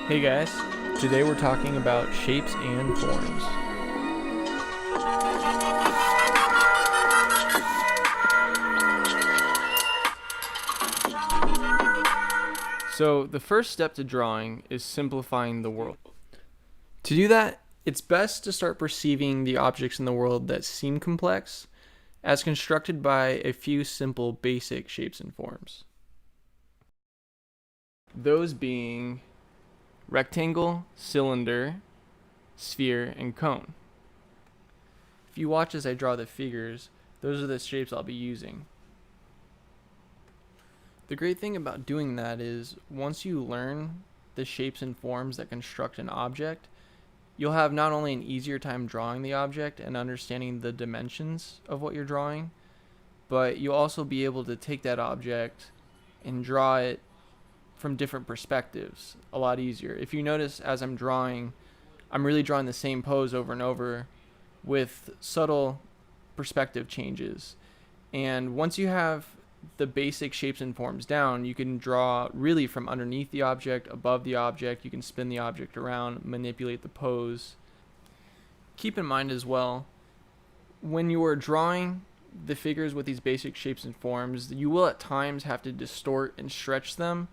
Hey guys, today we're talking about shapes and forms. So, the first step to drawing is simplifying the world. To do that, it's best to start perceiving the objects in the world that seem complex as constructed by a few simple basic shapes and forms. Those being rectangle, cylinder, sphere, and cone. If you watch as I draw the figures, those are the shapes I'll be using. The great thing about doing that is once you learn the shapes and forms that construct an object, you'll have not only an easier time drawing the object and understanding the dimensions of what you're drawing, but you'll also be able to take that object and draw it from different perspectives a lot easier. If you notice as I'm drawing, I'm really drawing the same pose over and over with subtle perspective changes. And once you have the basic shapes and forms down, you can draw really from underneath the object, above the object. You can spin the object around, manipulate the pose. Keep in mind as well, when you are drawing the figures with these basic shapes and forms, you will at times have to distort and stretch them.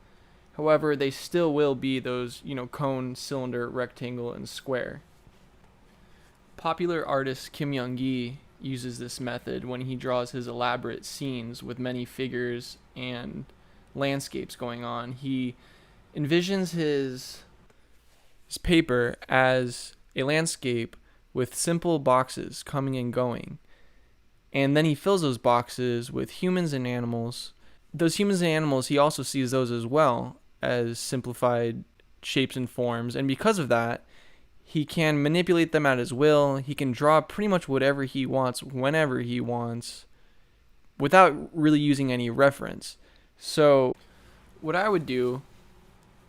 However, they still will be those, cone, cylinder, rectangle, and square. Popular artist Kim Young-gi uses this method when he draws his elaborate scenes with many figures and landscapes going on. He envisions his paper as a landscape with simple boxes coming and going. And then he fills those boxes with humans and animals. Those humans and animals, he also sees those as well as simplified shapes and forms. And because of that, he can manipulate them at his will. He can draw pretty much whatever he wants, whenever he wants, without really using any reference. So what I would do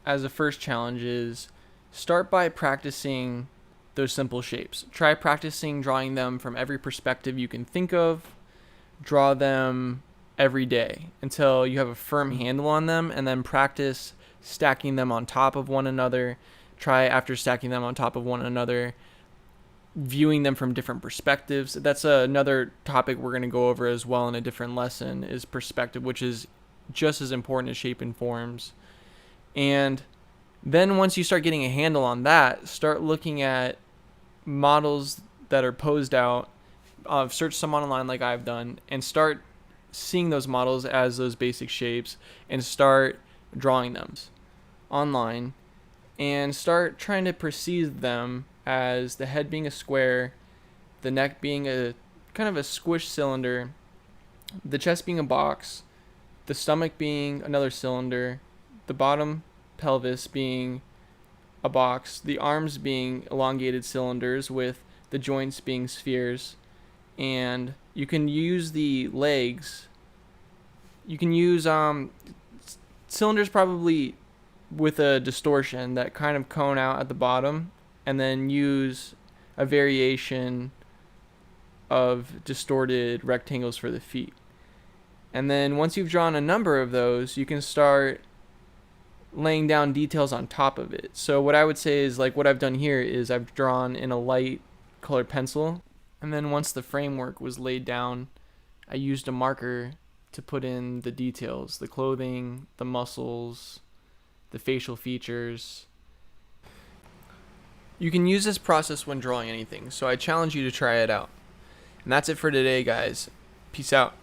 as a first challenge is start by practicing those simple shapes. Try practicing drawing them from every perspective you can think of. Draw them every day until you have a firm handle on them, and then practice stacking them on top of one another. Try after stacking them on top of one another, viewing them from different perspectives. That's another topic we're going to go over as well in a different lesson, is perspective, which is just as important as shape and forms. And then once you start getting a handle on that, start looking at models that are posed out. Search some online like I've done, and start seeing those models as those basic shapes and start drawing them online, and start trying to perceive them as the head being a square, the neck being a kind of a squished cylinder, the chest being a box, the stomach being another cylinder, the bottom pelvis being a box, the arms being elongated cylinders with the joints being spheres. And you can use the legs. You can use cylinders probably with a distortion that kind of cone out at the bottom, and then use a variation of distorted rectangles for the feet. And then once you've drawn a number of those, you can start laying down details on top of it. So what I would say is, like what I've done here is I've drawn in a light colored pencil, and then once the framework was laid down, I used a marker to put in the details, the clothing, the muscles, the facial features. You can use this process when drawing anything, so I challenge you to try it out. And that's it for today, guys. Peace out.